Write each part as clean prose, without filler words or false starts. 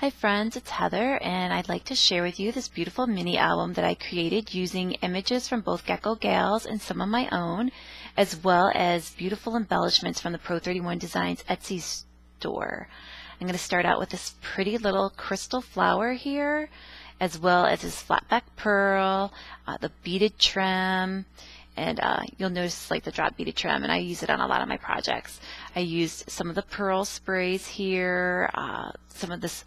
Hi friends, it's Heather, and I'd like to share with you this beautiful mini album that I created using images from both Gekco Galz and some of my own, as well as beautiful embellishments from the Pro 31 Designs Etsy store. I'm going to start out with this pretty little crystal flower here, as well as this flat back pearl, the beaded trim, and you'll notice like the drop beaded trim, and I use it on a lot of my projects. I used some of the pearl sprays here, some of this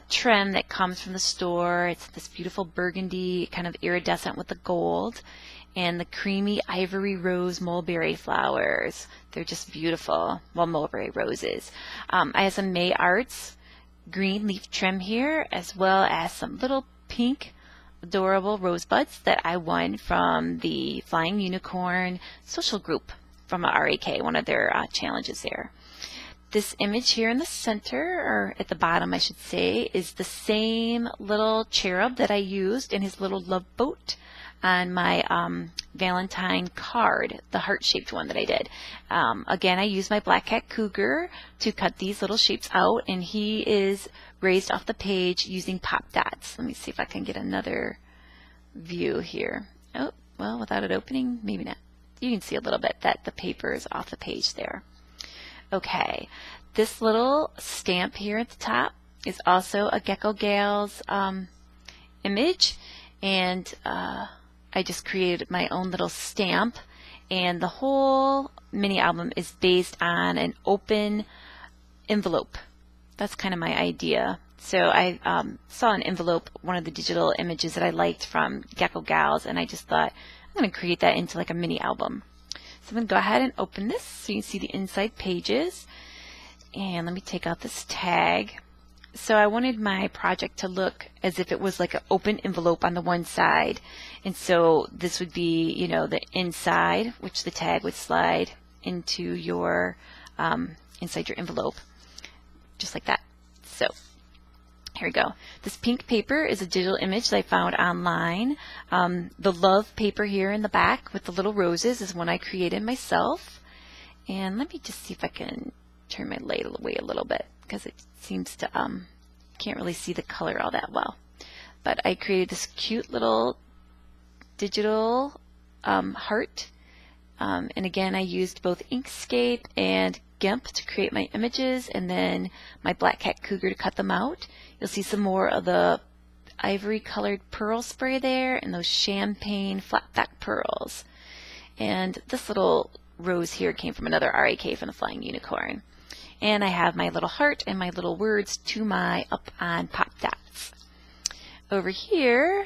trim that comes from the store. It's this beautiful burgundy, kind of iridescent with the gold, and the creamy ivory rose mulberry flowers. They're just beautiful. Well, mulberry roses. I have some May Arts green leaf trim here, as well as some little pink adorable rosebuds that I won from the Flying Unicorn social group from a RAK, one of their challenges there. This image here in the center, or at the bottom I should say, is the same little cherub that I used in his little love boat on my Valentine card, the heart-shaped one that I did. Again, I used my Black Cat Cougar to cut these little shapes out, and he is raised off the page using pop dots. Let me see if I can get another view here. Oh, well, without it opening, maybe not. You can see a little bit that the paper is off the page there. Okay, this little stamp here at the top is also a Gekco Galz image, and I just created my own little stamp, and the whole mini album is based on an open envelope. That's kind of my idea. So I saw an envelope, one of the digital images that I liked from Gekco Galz, and I just thought I'm going to create that into like a mini album. So I'm going to go ahead and open this so you can see the inside pages. And let me take out this tag. So I wanted my project to look as if it was like an open envelope on the one side. And so this would be, you know, the inside, which the tag would slide into your, inside your envelope, just like that. So here we go. This pink paper is a digital image that I found online. The love paper here in the back with the little roses is one I created myself. And let me just see if I can turn my light away a little bit, because it seems to, can't really see the color all that well. But I created this cute little digital heart. And again, I used both Inkscape and GIMP to create my images, and then my Black Cat Cougar to cut them out. You'll see some more of the ivory colored pearl spray there, and those champagne flat back pearls. And this little rose here came from another RAK from the Flying Unicorn. And I have my little heart and my little words to my up on pop dots. Over here,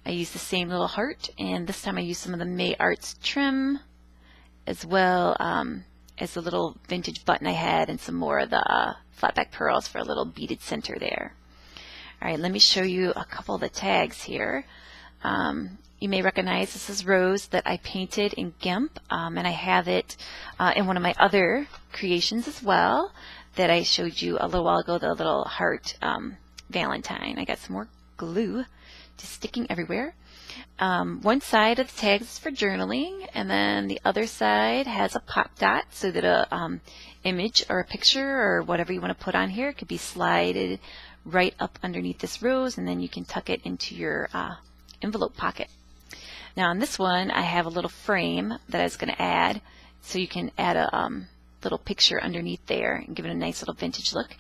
I used the same little heart, and this time I used some of the May Arts trim, as well as the little vintage button I had, and some more of the flat back pearls for a little beaded center there. All right, let me show you a couple of the tags here. You may recognize this is Rose that I painted in GIMP, and I have it in one of my other creations as well that I showed you a little while ago, the little heart Valentine. I got some more glue just sticking everywhere. One side of the tags is for journaling, and then the other side has a pop dot so that a image or a picture or whatever you want to put on here could be slided right up underneath this rose, and then you can tuck it into your envelope pocket. Now on this one, I have a little frame that I was going to add, so you can add a little picture underneath there and give it a nice little vintage look,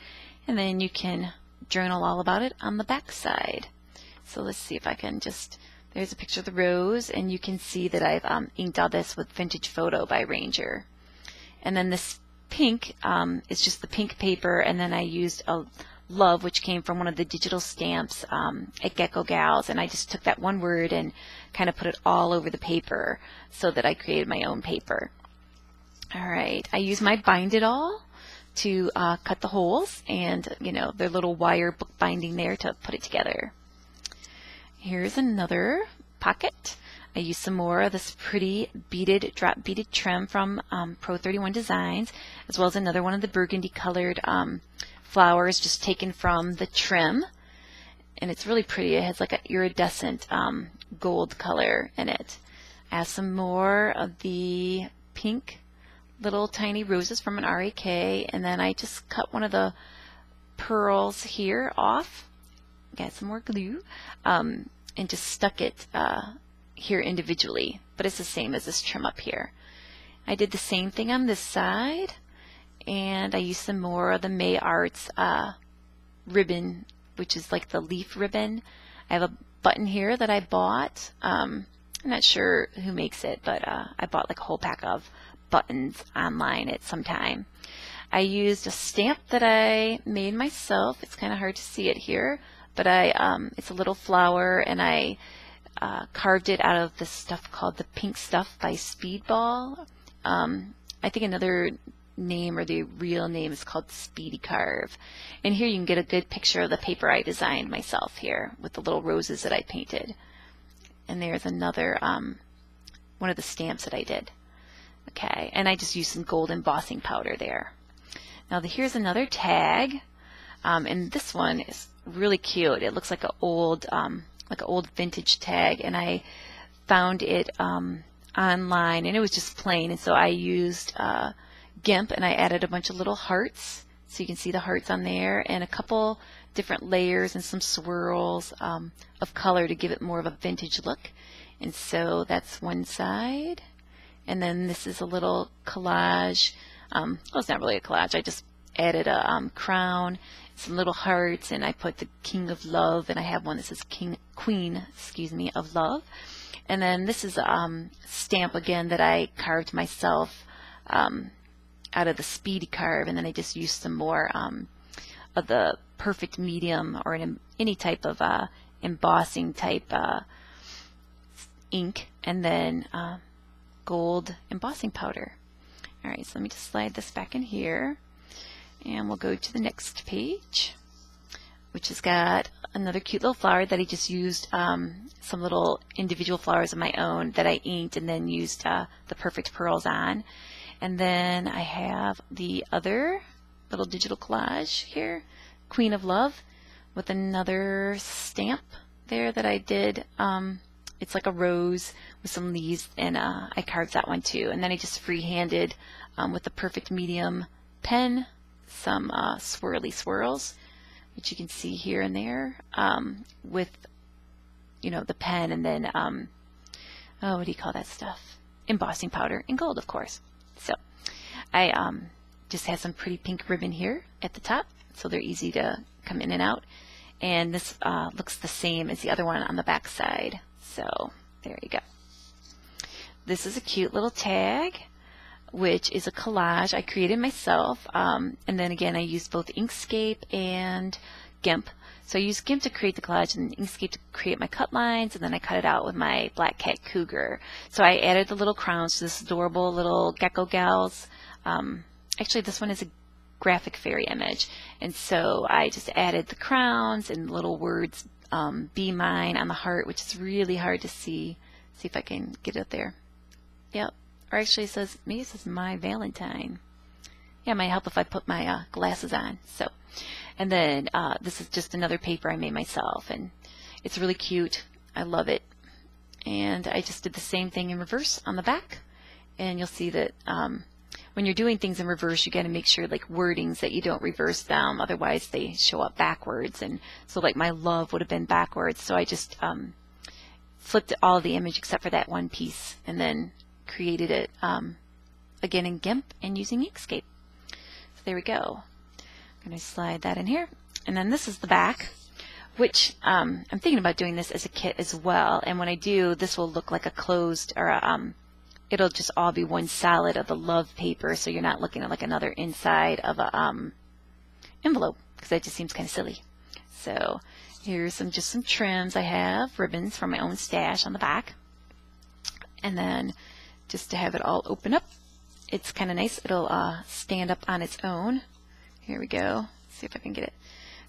and then you can journal all about it on the back side. So let's see if I can just, there's a picture of the rose, and you can see that I've inked all this with Vintage Photo by Ranger. And then this pink is just the pink paper, and then I used a love, which came from one of the digital stamps at Gekco Galz, and I just took that one word and kind of put it all over the paper so that I created my own paper. All right, I use my Bind It All to cut the holes, and you know, their little wire book binding there to put it together. Here's another pocket. I used some more of this pretty beaded, drop beaded trim from Pro 31 Designs, as well as another one of the burgundy colored flowers just taken from the trim. And it's really pretty. It has like an iridescent gold color in it. I have some more of the pink little tiny roses from an RAK, and then I just cut one of the pearls here off. Got some more glue, and just stuck it here individually, but it's the same as this trim up here. I did the same thing on this side, and I used some more of the May Arts ribbon, which is like the leaf ribbon. I have a button here that I bought. I'm not sure who makes it, but I bought like a whole pack of buttons online at some time. I used a stamp that I made myself. It's kind of hard to see it here, but it's a little flower, and I carved it out of this stuff called the Pink Stuff by Speedball. I think another name, or the real name, is called Speedy Carve. And here you can get a good picture of the paper I designed myself here with the little roses that I painted. And there's another one of the stamps that I did. Okay, and I just used some gold embossing powder there. Now here's another tag, and this one is really cute. It looks like an old vintage tag, and I found it online, and it was just plain. And so I used GIMP, and I added a bunch of little hearts, so you can see the hearts on there, and a couple different layers and some swirls of color to give it more of a vintage look. And so that's one side, and then this is a little collage. Well, it's not really a collage. I just added a crown, some little hearts, and I put the King of Love, and I have one that says Queen, excuse me, of Love. And then this is a stamp again that I carved myself out of the Speedy Carve, and then I just used some more of the Perfect Medium, or any type of embossing type ink, and then gold embossing powder. All right, so let me just slide this back in here, and we'll go to the next page, which has got another cute little flower that I just used some little individual flowers of my own that I inked and then used the Perfect Pearls on. And then I have the other little digital collage here, Queen of Love, with another stamp there that I did. It's like a rose with some leaves, and I carved that one too. And then I just freehanded with the Perfect Medium pen some swirly swirls, which you can see here and there, with, you know, the pen, and then oh, what do you call that stuff? Embossing powder in gold, of course. So I just have some pretty pink ribbon here at the top, so they're easy to come in and out. And this looks the same as the other one on the back side. So there you go. This is a cute little tag, which is a collage I created myself. And then again, I used both Inkscape and GIMP. So I used GIMP to create the collage and Inkscape to create my cut lines, and then I cut it out with my Black Cat Cougar. So I added the little crowns to this adorable little Gekco Galz. Actually, this one is a graphic fairy image, and so I just added the crowns and little words, be mine, on the heart, which is really hard to see. See if I can get it there. Yep. Or actually it says, maybe it says my Valentine. Yeah, it might help if I put my glasses on. So, and then this is just another paper I made myself, and it's really cute. I love it. And I just did the same thing in reverse on the back, and you'll see that when you're doing things in reverse, you got to make sure, like, wordings, that you don't reverse them, otherwise they show up backwards. And so, like, my love would have been backwards, so I just flipped all of the image except for that one piece, and then created it again in GIMP and using Inkscape. So there we go. I'm going to slide that in here, and then this is the back, which I'm thinking about doing this as a kit as well. And when I do, this will look like a closed, or it'll just all be one solid of the love paper, so you're not looking at like another inside of a envelope, because that just seems kind of silly. So here's just some trims. I have ribbons from my own stash on the back, and then just to have it all open up, it's kind of nice. It'll stand up on its own. Here we go. See if I can get it.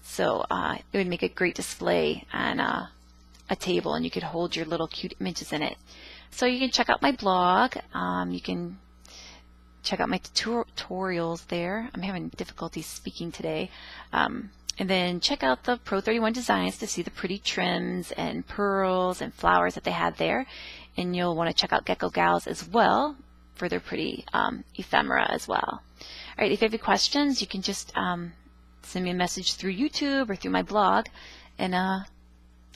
So it would make a great display on a table, and you could hold your little cute images in it. So you can check out my blog. You can check out my tutorials there. I'm having difficulty speaking today. And then check out the Pro 31 designs to see the pretty trims and pearls and flowers that they had there. And you'll want to check out Gekco Galz as well for their pretty ephemera as well. All right, if you have any questions, you can just send me a message through YouTube or through my blog. And I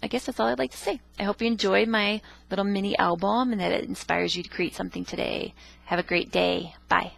guess that's all I'd like to say. I hope you enjoyed my little mini album and that it inspires you to create something today. Have a great day. Bye.